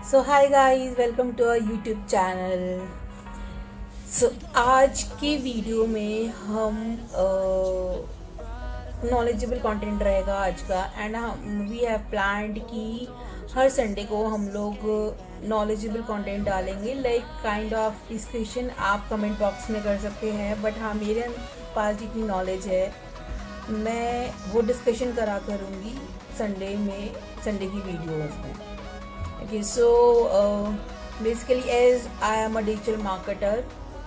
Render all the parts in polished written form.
So hi guys, welcome to our YouTube channel. आज के video में हम नॉलेजेबल कंटेंट रहेगा आज का। एंड हम वी हैव प्लान्ड कि हर संडे को हम लोग नॉलेजेबल कंटेंट डालेंगे, लाइक काइंड ऑफ डिस्कशन आप कमेंट बॉक्स में कर सकते हैं। बट हाँ, मेरे पास जितनी नॉलेज है मैं वो डिस्कशन करा करूँगी संडे की वीडियोज़ में। Okay, so basically, as I am a digital marketer,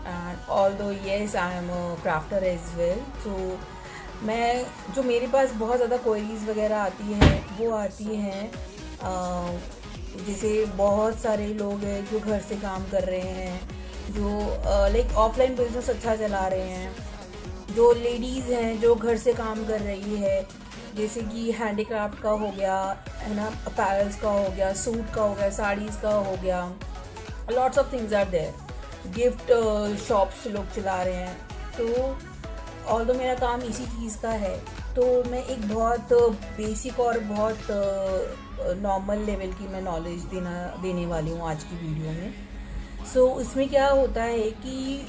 and although yes, I am a crafter as well. So जो मेरे पास बहुत ज़्यादा क्वेरीज वगैरह आती हैं वो आती हैं, जैसे बहुत सारे लोग हैं जो घर से काम कर रहे हैं, जो लाइक ऑफलाइन बिजनेस अच्छा चला रहे हैं, जो लेडीज़ हैं जो घर से काम कर रही है, जैसे कि हैंडीक्राफ्ट का हो गया है ना, अपैरल्स का हो गया, सूट का हो गया, साड़ीज़ का हो गया, lots of things are there. Gift shops लोग चला रहे हैं। तो ऑल्दो मेरा काम इसी चीज़ का है, तो मैं एक बहुत बेसिक और बहुत नॉर्मल लेवल की मैं नॉलेज देने वाली हूँ आज की वीडियो में। सो इसमें क्या होता है कि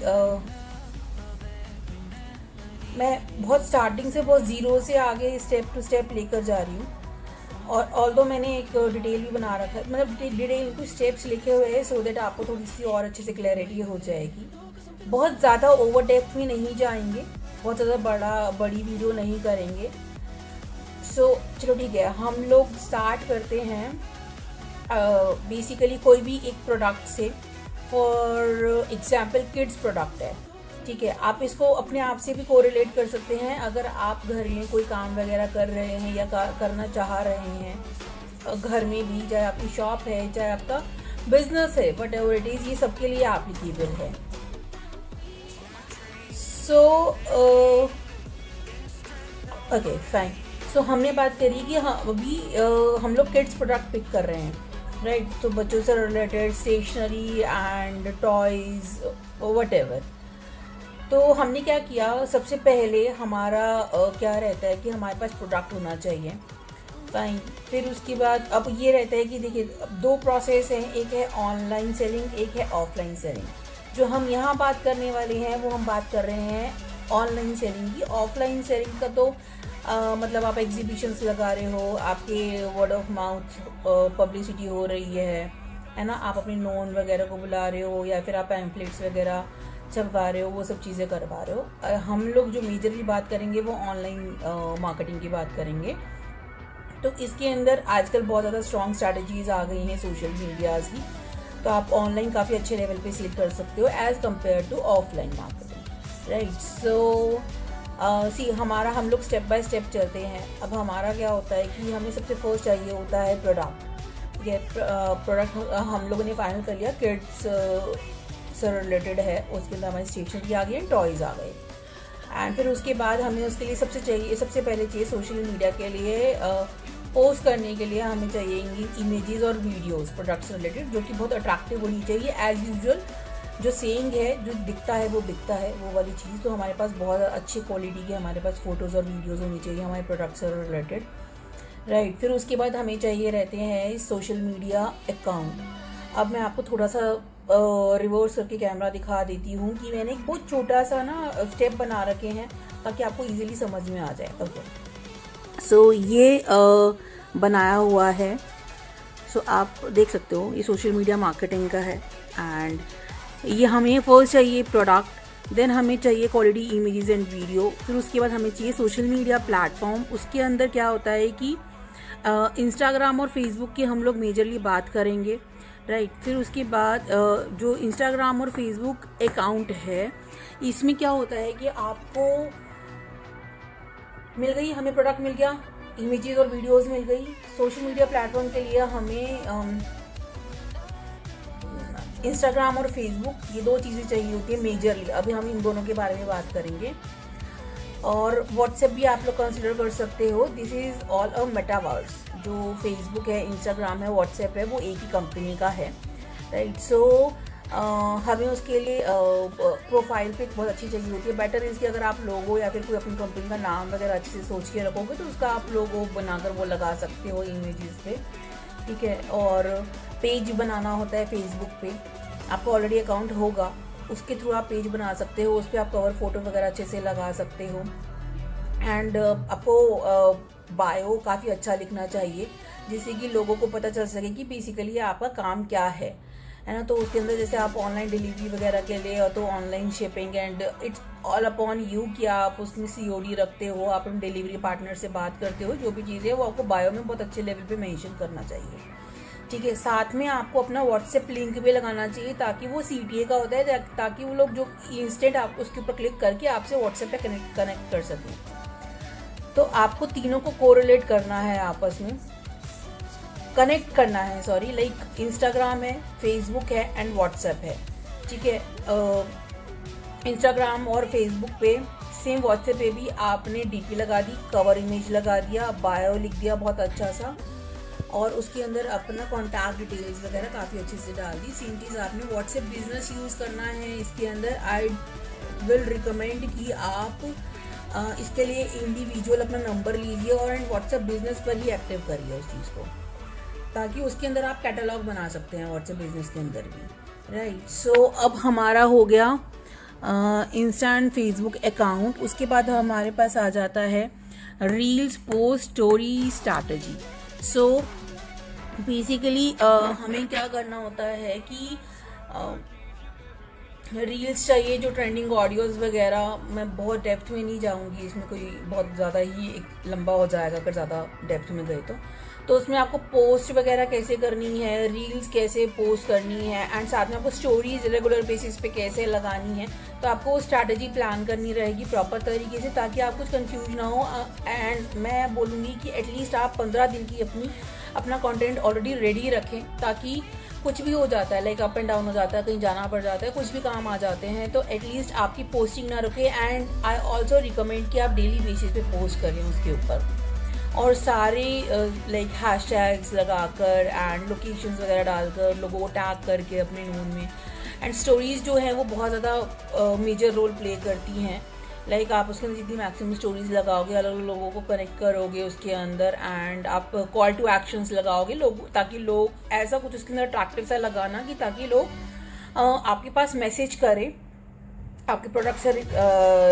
मैं बहुत स्टार्टिंग से बहुत ज़ीरो से आगे स्टेप टू स्टेप लेकर जा रही हूँ। और ऑल्दो मैंने एक डिटेल भी बना रखा है, मतलब डिटेल कुछ स्टेप्स लिखे हुए हैं, सो दैट आपको थोड़ी सी और अच्छे से क्लैरिटी हो जाएगी। बहुत ज़्यादा ओवर डेप्थ में नहीं जाएंगे, बहुत ज़्यादा बड़ी वीडियो नहीं करेंगे। सो चलो ठीक है, हम लोग स्टार्ट करते हैं। बेसिकली कोई भी एक प्रोडक्ट से, फॉर एग्जाम्पल किड्स प्रोडक्ट है, ठीक है, आप इसको अपने आप से भी कोरिलेट कर सकते हैं। अगर आप घर में कोई काम वगैरह कर रहे हैं या करना चाह रहे हैं घर में भी, चाहे आपकी शॉप है चाहे आपका बिजनेस है, बट एवर इट इज़, ये सबके लिए एप्लीकेबल है। So okay fine. सो हमने बात करी कि हाँ अभी हम लोग किड्स प्रोडक्ट पिक कर रहे हैं, राइट। तो बच्चों से related stationery and toys whatever. तो हमने क्या किया, सबसे पहले हमारा क्या रहता है कि हमारे पास प्रोडक्ट होना चाहिए, फाइन। फिर उसके बाद अब ये रहता है कि देखिए दो प्रोसेस हैं, एक है ऑनलाइन सेलिंग, एक है ऑफलाइन सेलिंग। जो हम यहाँ बात करने वाले हैं वो हम बात कर रहे हैं ऑनलाइन सेलिंग की। ऑफलाइन सेलिंग का तो मतलब आप एग्जीबिशंस लगा रहे हो, आपके वर्ड ऑफ माउथ पब्लिसिटी हो रही है ना, आप अपने नोन वगैरह को बुला रहे हो, या फिर आप पैम्पलेट्स वगैरह छपवा रहे हो, वो सब चीज़ें करवा रहे हो। हम लोग जो मेजरली बात करेंगे वो ऑनलाइन मार्केटिंग की बात करेंगे। तो इसके अंदर आजकल बहुत ज़्यादा स्ट्रॉन्ग स्ट्रैटेजीज आ गई हैं सोशल मीडियाज़ की, तो आप ऑनलाइन काफ़ी अच्छे लेवल पे सेल कर सकते हो as compare to offline marketing, right. So हम लोग स्टेप बाय स्टेप चलते हैं। अब हमारा क्या होता है कि हमें सबसे फर्स्ट चाहिए होता है प्रोडक्ट। ये प्रोडक्ट हम लोगों ने फाइनल कर लिया, किड्स से रिलेटेड है, उसके अंदर हमारी स्टेशनरी आ गई एंड टॉयज़ आ गए। एंड फिर उसके बाद हमें उसके लिए सबसे पहले चाहिए सोशल मीडिया के लिए पोस्ट करने के लिए हमें चाहिए इमेजेस और वीडियोस प्रोडक्ट से रिलेटेड, जो कि बहुत अट्रैक्टिव होनी चाहिए। एज़ यूजुअल जो सेइंग है, जो दिखता है वो बिकता है, वो वाली चीज़। तो हमारे पास बहुत अच्छी क्वालिटी के हमारे पास फ़ोटोज़ और वीडियोज़ होनी चाहिए हमारे प्रोडक्ट से रिलेटेड, राइट। फिर उसके बाद हमें चाहिए रहते हैं सोशल मीडिया अकाउंट। अब मैं आपको थोड़ा सा रिवर्स करके कैमरा दिखा देती हूँ कि मैंने एक बहुत छोटा सा ना स्टेप बना रखे हैं ताकि आपको इजीली समझ में आ जाए। ओके, सो ये बनाया हुआ है। सो आप देख सकते हो ये सोशल मीडिया मार्केटिंग का है। एंड ये हमें फर्स्ट चाहिए प्रोडक्ट, देन हमें चाहिए क्वालिटी इमेजेस एंड वीडियो, फिर उसके बाद हमें चाहिए सोशल मीडिया प्लेटफॉर्म। उसके अंदर क्या होता है कि इंस्टाग्राम और फेसबुक की हम लोग मेजरली बात करेंगे, राइट। फिर उसके बाद जो इंस्टाग्राम और फेसबुक अकाउंट है, इसमें क्या होता है कि आपको मिल गई, हमें प्रोडक्ट मिल गया, इमेजेस और वीडियोस मिल गई। सोशल मीडिया प्लेटफॉर्म के लिए हमें इंस्टाग्राम और फेसबुक, ये दो चीज़ें चाहिए होती है मेजरली। अभी हम इन दोनों के बारे में बात करेंगे। और व्हाट्सएप भी आप लोग कंसिडर कर सकते हो, this is all a metaverse. जो फेसबुक है, इंस्टाग्राम है, व्हाट्सएप है, वो एक ही कंपनी का है, राइट। सो हमें उसके लिए प्रोफाइल पिक बहुत अच्छी चाहिए होती है। बेटर इज़ कि अगर आप लोगो या फिर कोई अपनी कंपनी का नाम वगैरह अच्छे से सोच के रखोगे तो उसका आप लोगो बनाकर वो लगा सकते हो इमेजेस पे, ठीक है। और पेज बनाना होता है फेसबुक पे, आपको ऑलरेडी अकाउंट होगा, उसके थ्रू आप पेज बना सकते हो, उस पर आप कवर फोटो वगैरह अच्छे से लगा सकते हो। एंड आपको बायो काफ़ी अच्छा लिखना चाहिए, जिससे कि लोगों को पता चल सके कि बेसिकली आपका काम क्या है ना। तो उसके अंदर जैसे आप ऑनलाइन डिलीवरी वगैरह के लिए, और तो online shipping, and it's all upon you कि आप उसमें COD रखते हो, आप अपने डिलीवरी पार्टनर से बात करते हो, जो भी चीज़ें वो आपको बायो में बहुत अच्छे लेवल पे मेंशन करना चाहिए, ठीक है। साथ में आपको अपना व्हाट्सएप लिंक भी लगाना चाहिए, ताकि वो CTA का होता है, ताकि वो लोग जो इंस्टेंट आप उसके ऊपर क्लिक करके आपसे व्हाट्सएप पे कनेक्ट कर सकें। तो आपको तीनों को कोरिलेट करना है, आपस में कनेक्ट करना है, सॉरी, लाइक इंस्टाग्राम है, फेसबुक है एंड व्हाट्सएप है, ठीक है। इंस्टाग्राम और फेसबुक पे सेम व्हाट्सएप पे भी आपने DP लगा दी, कवर इमेज लगा दिया, बायो लिख दिया बहुत अच्छा सा, और उसके अंदर अपना कॉन्टैक्ट डिटेल्स वगैरह काफ़ी अच्छे से डाल दी। सेम चीज़ आपने व्हाट्सएप बिजनेस यूज़ करना है इसके अंदर। आई विल रिकमेंड कि आप इसके लिए इंडिविजुअल अपना नंबर लीजिए और व्हाट्सएप बिजनेस पर ही एक्टिव करिए उस चीज़ को, ताकि उसके अंदर आप कैटलॉग बना सकते हैं व्हाट्सएप बिजनेस के अंदर भी, राइट। सो अब हमारा हो गया इंस्टा एंड फेसबुक अकाउंट। उसके बाद हमारे पास आ जाता है reels, post, story, strategy. So basically हमें क्या करना होता है कि रील्स चाहिए, जो ट्रेंडिंग ऑडियोज़ वगैरह, मैं बहुत डेप्थ में नहीं जाऊंगी, इसमें कोई बहुत ज़्यादा ही एक लंबा हो जाएगा अगर ज़्यादा डेप्थ में गए तो उसमें आपको पोस्ट वगैरह कैसे करनी है, रील्स कैसे पोस्ट करनी है, एंड साथ में आपको स्टोरीज रेगुलर बेसिस पे कैसे लगानी है। तो आपको स्ट्रैटेजी प्लान करनी रहेगी प्रॉपर तरीके से, ताकि आप कुछ कंफ्यूज ना हो। एंड मैं बोलूँगी कि एटलीस्ट आप 15 दिन की अपना कंटेंट ऑलरेडी रेडी रखें, ताकि कुछ भी हो जाता है, लाइक अप एंड डाउन हो जाता है, कहीं जाना पड़ जाता है, कुछ भी काम आ जाते हैं, तो एटलीस्ट आपकी पोस्टिंग ना रुके। एंड आई ऑल्सो रिकमेंड कि आप डेली बेसिस पे पोस्ट करें उसके ऊपर, और सारे लाइक हैशटैग्स लगाकर एंड लोकेशंस वगैरह डालकर लोगों को टैग करके अपने नोन में। एंड स्टोरीज़ जो हैं वो बहुत ज़्यादा मेजर रोल प्ले करती हैं, लाइक आप उसके अंदर जितनी मैक्सिमम स्टोरीज लगाओगे, अलग अलग लोगों को कनेक्ट करोगे उसके अंदर, एंड आप कॉल टू एक्शंस लगाओगे लोग, ताकि लोग ऐसा कुछ उसके अंदर अट्रैक्टिव सा लगाना कि ताकि लोग आपके पास मैसेज करें, आपके प्रोडक्ट से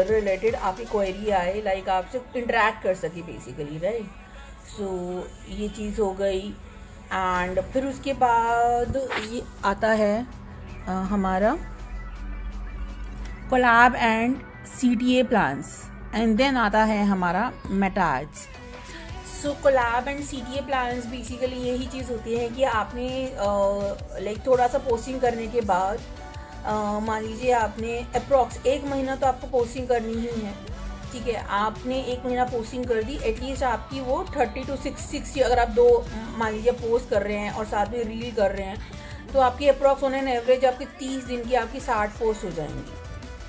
रिलेटेड आपकी क्वेरी आए, लाइक आपसे इंटरेक्ट कर सके बेसिकली, राइट। सो ये चीज़ हो गई। एंड फिर उसके बाद ये आता है हमारा collab and CTA plans, and then आता है हमारा Meta ads. So collab and CTA plans basically यही चीज़ होती है कि आपने लाइक थोड़ा सा पोस्टिंग करने के बाद मान लीजिए आपने अप्रॉक्स 1 महीना तो आपको पोस्टिंग करनी ही है, ठीक है। आपने 1 महीना पोस्टिंग कर दी, एटलीस्ट आपकी वो 30 to 60, अगर आप 2 मान लीजिए पोस्ट कर रहे हैं और साथ में रील कर रहे हैं, तो आपकी अप्रॉक्स ऑन एन एवरेज आपकी 30 दिन की आपकी 60 पोस्ट हो जाएंगी,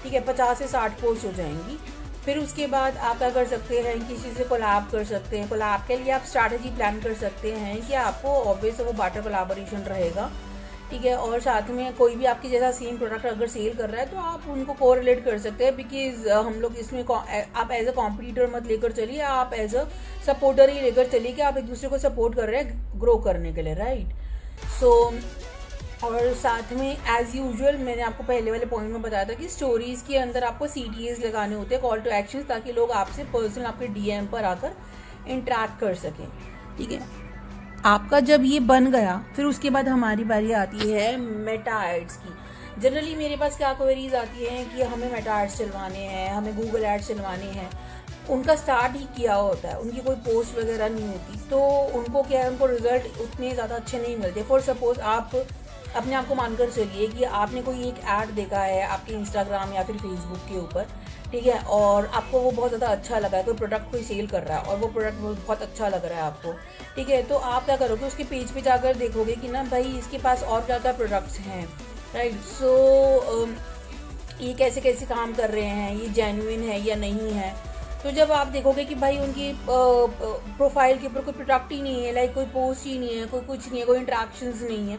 ठीक है, 50 से 60 पोस्ट हो जाएंगी। फिर उसके बाद आप क्या कर सकते हैं, किसी से कोलैब कर सकते हैं। कोलैब के लिए आप स्ट्रैटेजी प्लान कर सकते हैं कि आपको ऑब्वियस वो बाटर कोलैबोरेशन रहेगा, ठीक है। और साथ में कोई भी आपकी जैसा सेम प्रोडक्ट अगर सेल कर रहा है तो आप उनको कोरिलेट कर सकते हैं, बिकॉज हम लोग इसमें आप एज अ कॉम्पिटिटर मत लेकर चलिए, आप एज अ सपोर्टर ही लेकर चलिए कि आप एक दूसरे को सपोर्ट कर रहे हैं ग्रो करने के लिए, राइट। सो और साथ में एज यूजुअल मैंने आपको पहले वाले पॉइंट में बताया था कि स्टोरीज के अंदर आपको CTAs लगाने होते हैं, कॉल टू एक्शन, ताकि लोग आपसे पर्सनल आपके DM पर आकर इंटरेक्ट कर सकें, ठीक है। आपका जब ये बन गया, फिर उसके बाद हमारी बारी आती है मेटा एड्स की। जनरली मेरे पास क्या क्वेरीज आती हैं कि हमें मेटा एड्स चलवाने हैं, हमें गूगल एड्स चलवाने हैं। उनका स्टार्ट ही किया होता है, उनकी कोई पोस्ट वगैरह नहीं होती, तो उनको क्या है, उनको रिजल्ट उतने ज़्यादा अच्छे नहीं मिलते। फॉर सपोज आप अपने आप को मानकर चलिए कि आपने कोई एक ऐड देखा है आपके इंस्टाग्राम या फिर फेसबुक के ऊपर, ठीक है, और आपको वो बहुत ज़्यादा अच्छा लगा है, कोई प्रोडक्ट कोई सेल कर रहा है और वो प्रोडक्ट बहुत अच्छा लग रहा है आपको, ठीक है। तो आप क्या करोगे, उसके पेज पे जाकर देखोगे कि ना भाई इसके पास और क्या क्या प्रोडक्ट्स हैं, राइट। सो ये कैसे कैसे काम कर रहे हैं, ये जेन्युइन है या नहीं है। तो जब आप देखोगे कि भाई उनकी प्रोफाइल के ऊपर कोई प्रोडक्ट ही नहीं है, लाइक कोई पोस्ट ही नहीं है, कोई कुछ नहीं है, कोई इंट्रैक्शंस नहीं है,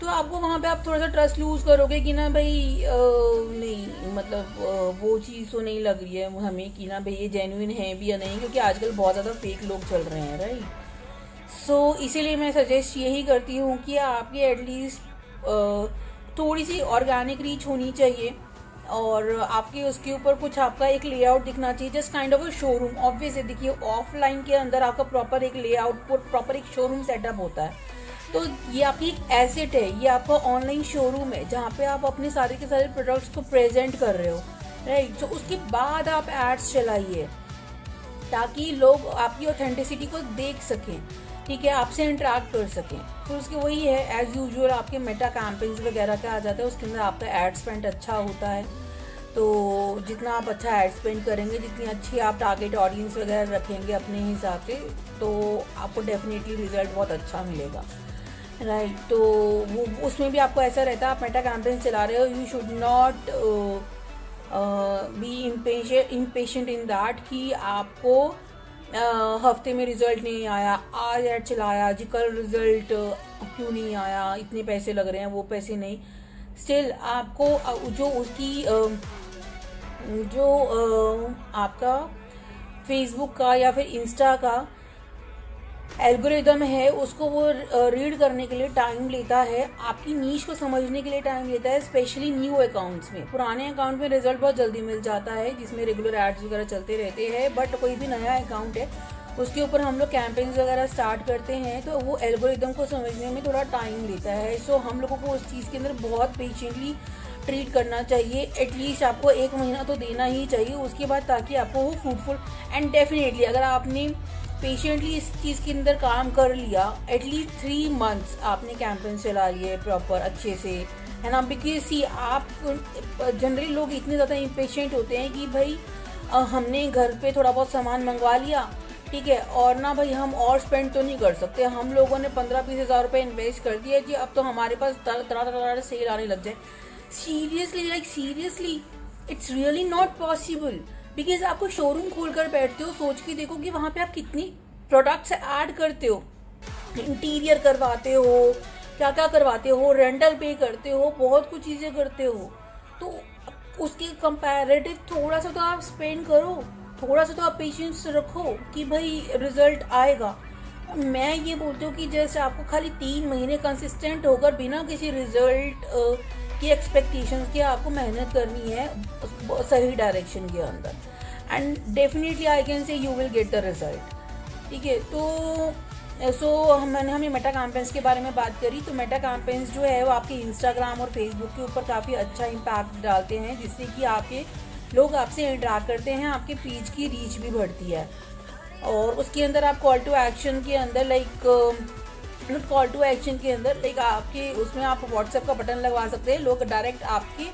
तो आपको वहाँ पे आप थोड़ा सा ट्रस्ट लूज करोगे कि ना भाई नहीं, मतलब वो चीज़ तो नहीं लग रही है हमें कि ना भाई ये जेन्युइन है भी या नहीं, क्योंकि आजकल बहुत ज़्यादा फेक लोग चल रहे हैं, राइट। सो इसीलिए मैं सजेस्ट यही करती हूँ कि आपकी एटलीस्ट थोड़ी सी ऑर्गेनिक रीच होनी चाहिए और आपके उसके ऊपर कुछ आपका एक लेआउट दिखना चाहिए, just kind of a showroom. Obviously देखिए ऑफलाइन के अंदर आपका प्रॉपर एक लेआउट, प्रॉपर एक शोरूम सेटअप होता है। तो ये आपकी एक एसेट है, ये आपका ऑनलाइन शोरूम है जहाँ पे आप अपने सारे के सारे प्रोडक्ट्स को प्रेजेंट कर रहे हो, राइट। तो उसके बाद आप एड्स चलाइए ताकि लोग आपकी ऑथेंटिसिटी को देख सकें, ठीक है, आपसे इंटरेक्ट कर सकें। फिर उसके वही है एज यूजुअल आपके मेटा कैंपेन्स वगैरह का आ जाता है, उसके अंदर आपका एड स्पेंड अच्छा होता है। तो जितना आप अच्छा एड स्पेंड करेंगे, जितनी अच्छी आप टारगेट ऑडियंस वगैरह रखेंगे अपने हिसाब से, तो आपको डेफिनेटली रिजल्ट बहुत अच्छा मिलेगा, राइट। तो वो उसमें भी आपको ऐसा रहता है, आप मेटा कैंपेन चला रहे हो, you should not be impatient in that कि आपको हफ्ते में रिजल्ट नहीं आया, आज ऐड चलाया जी, कल रिजल्ट क्यों नहीं आया, इतने पैसे लग रहे हैं, वो पैसे नहीं। स्टिल आपको जो उसकी जो आपका फेसबुक का या फिर इंस्टा का एल्गोरिदम है, उसको वो रीड करने के लिए टाइम लेता है, आपकी नीश को समझने के लिए टाइम लेता है, स्पेशली न्यू अकाउंट्स में। पुराने अकाउंट में रिजल्ट बहुत जल्दी मिल जाता है जिसमें रेगुलर एड्स वगैरह चलते रहते हैं, बट कोई भी नया अकाउंट है उसके ऊपर हम लोग कैंपेन्स वगैरह स्टार्ट करते हैं तो वो एल्गोरिदम को समझने में थोड़ा टाइम लेता है। सो हम लोगों को उस चीज़ के अंदर बहुत पेशेंटली ट्रीट करना चाहिए। एटलीस्ट आपको 1 महीना तो देना ही चाहिए उसके बाद, ताकि आपको वो फ्रूटफुल एंड डेफिनेटली अगर आपने पेशेंटली इस चीज़ के अंदर काम कर लिया, एटलीस्ट 3 मंथ्स आपने कैंपेन चला लिए प्रॉपर अच्छे से, है ना। बिकॉज सी आप जनरली लोग इतने ज़्यादा इम्पेशेंट होते हैं कि भाई हमने घर पे थोड़ा बहुत सामान मंगवा लिया, ठीक है, और ना भाई हम और स्पेंड तो नहीं कर सकते, हम लोगों ने 15-20 हज़ार रुपये इन्वेस्ट कर दिया जी, अब तो हमारे पास तरह सेल आने लग जाए। Seriously, like seriously it's really not possible. Because आपको शोरूम खोल कर बैठते हो, सोच के देखो कि वहाँ पे आप कितनी प्रोडक्ट्स ऐड करते हो, इंटीरियर करवाते हो, क्या क्या करवाते हो, रेंटल पे करते हो, बहुत कुछ चीज़ें करते हो। तो उसके कंपैरेटिव थोड़ा सा तो आप स्पेंड करो, थोड़ा सा तो आप पेशेंस रखो कि भाई रिजल्ट आएगा। मैं ये बोलती हूँ कि जैसे आपको खाली 3 महीने कंसिस्टेंट होकर बिना किसी रिजल्ट की एक्सपेक्टेशंस की आपको मेहनत करनी है सही डायरेक्शन के अंदर, and definitely I can say you will get the result, ठीक है। तो हमने मेटा कैंपेन्स के बारे में बात करी। तो मेटा कैंपेन्स जो है वो आपके इंस्टाग्राम और फेसबुक के ऊपर काफ़ी अच्छा इम्पैक्ट डालते हैं, जिससे कि आपके लोग आपसे इंटरेक्ट करते हैं, आपके पेज की रीच भी बढ़ती है। और उसके अंदर आप कॉल टू एक्शन के अंदर कॉल टू एक्शन के अंदर आपके उसमें आप व्हाट्सएप का बटन लगवा सकते हैं, लोग डायरेक्ट आपके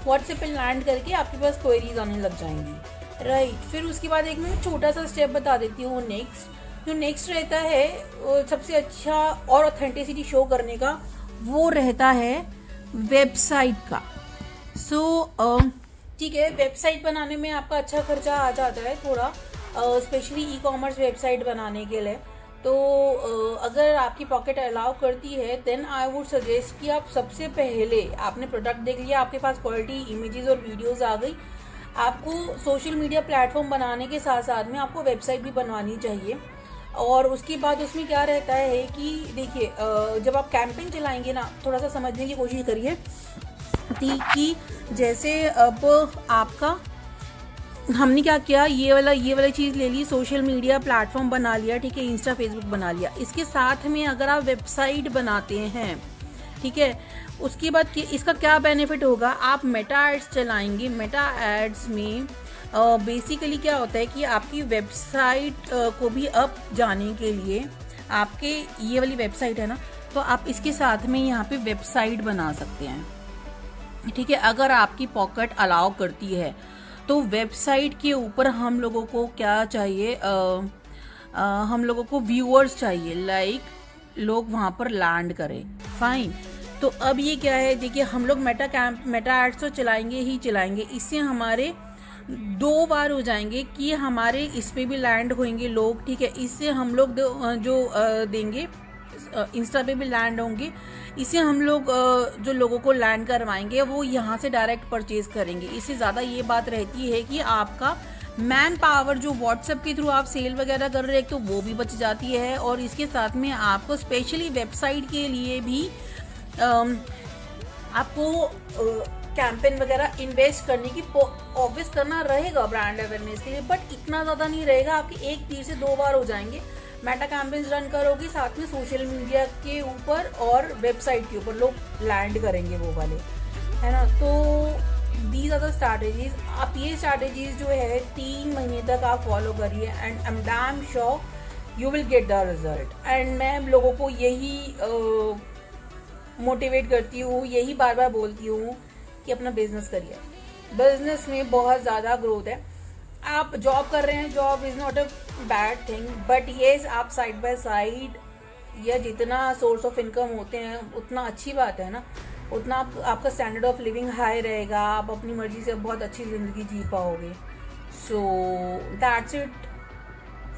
व्हाट्सएप पे लैंड करके आपके पास क्वेरीज आने लग जाएंगी, राइट। फिर उसके बाद एक मैं छोटा सा स्टेप बता देती हूँ। जो नेक्स्ट रहता है सबसे अच्छा और ऑथेंटिसिटी शो करने का, वो रहता है वेबसाइट का। ठीक है, वेबसाइट बनाने में आपका अच्छा खर्चा आ जाता है थोड़ा, स्पेशली ई कॉमर्स वेबसाइट बनाने के लिए। तो अगर आपकी पॉकेट अलाउ करती है, देन आई वुड सजेस्ट कि आप सबसे पहले, आपने प्रोडक्ट देख लिया, आपके पास क्वालिटी इमेजेस और वीडियोस आ गई, आपको सोशल मीडिया प्लेटफॉर्म बनाने के साथ साथ में आपको वेबसाइट भी बनवानी चाहिए। और उसके बाद उसमें क्या रहता है कि देखिए, जब आप कैंपेन चलाएंगे ना, थोड़ा सा समझने की कोशिश करिए कि जैसे अब आपका हमने क्या किया, ये वाला चीज़ ले ली, सोशल मीडिया प्लेटफॉर्म बना लिया, ठीक है, इंस्टा फेसबुक बना लिया। इसके साथ में अगर आप वेबसाइट बनाते हैं, ठीक है, उसके बाद इसका क्या बेनिफिट होगा, आप मेटा एड्स चलाएंगे। मेटा एड्स में बेसिकली क्या होता है कि आपकी वेबसाइट को भी अप जाने के लिए, आपके ये वाली वेबसाइट है ना, तो आप इसके साथ में यहाँ पे वेबसाइट बना सकते हैं, ठीक है, अगर आपकी पॉकेट अलाउ करती है। तो वेबसाइट के ऊपर हम लोगों को क्या चाहिए, हम लोगों को व्यूअर्स चाहिए, लाइक लोग वहाँ पर लैंड करें, फाइन। तो अब ये क्या है, देखिए हम लोग मेटा एड्स तो चलाएंगे ही चलाएंगे, इससे हमारे 2 बार हो जाएंगे कि हमारे इस पे भी लैंड होंगे लोग, ठीक है, इससे हम लोग जो देंगे इंस्टा पे भी लैंड होंगे, इससे हम लोग जो लोगों को लैंड करवाएंगे वो यहाँ से डायरेक्ट परचेज करेंगे। इससे ज़्यादा ये बात रहती है कि आपका मैन पावर जो व्हाट्सएप के थ्रू आप सेल वगैरह कर रहे हैं तो वो भी बच जाती है, और इसके साथ में आपको स्पेशली वेबसाइट के लिए भी आपको कैंपेन वगैरह इन्वेस्ट करने की ऑब्वियस करना रहेगा ब्रांड अवेयरनेस के लिए, बट इतना ज़्यादा नहीं रहेगा। आपके एक तीर से 2 बार हो जाएंगे। मेटा कैंपेन्स रन करोगे, साथ में सोशल मीडिया के ऊपर और वेबसाइट के ऊपर लोग लैंड करेंगे वो वाले, है ना। तो दीज आर द स्ट्रैटेजीज। आप ये स्ट्रैटेजीज जो है 3 महीने तक आप फॉलो करिए and I am damn sure you will get the result. And मैं लोगों को यही मोटिवेट करती हूँ, यही बार बार बोलती हूँ कि अपना बिजनेस करिए। बिजनेस में बहुत ज़्यादा ग्रोथ है। आप जॉब कर रहे हैं, job is not a bad thing, but yes आप साइड बाय साइड या जितना सोर्स ऑफ इनकम होते हैं उतना अच्छी बात है ना, उतना आपका स्टैंडर्ड ऑफ लिविंग हाई रहेगा, आप अपनी मर्जी से बहुत अच्छी ज़िंदगी जी पाओगे। So that's it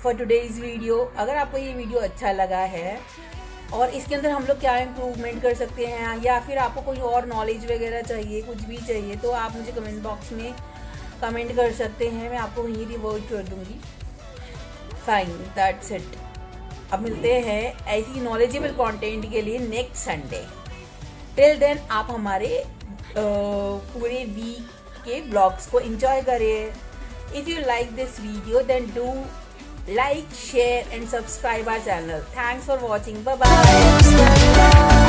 for today's video. अगर आपको ये वीडियो अच्छा लगा है और इसके अंदर हम लोग क्या इम्प्रूवमेंट कर सकते हैं, या फिर आपको कोई और नॉलेज वगैरह चाहिए, कुछ भी चाहिए, तो आप मुझे कमेंट बॉक्स में कमेंट कर सकते हैं, मैं आपको वहीं रिवर्ट कर दूंगी। Fine, that's it. अब मिलते हैं ऐसी नॉलेजेबल कंटेंट के लिए नेक्स्ट संडे। टिल देन आप हमारे पूरे वीक के ब्लॉग्स को एंजॉय करिए। If you like this video then do like, share and subscribe our channel. Thanks for watching. Bye bye.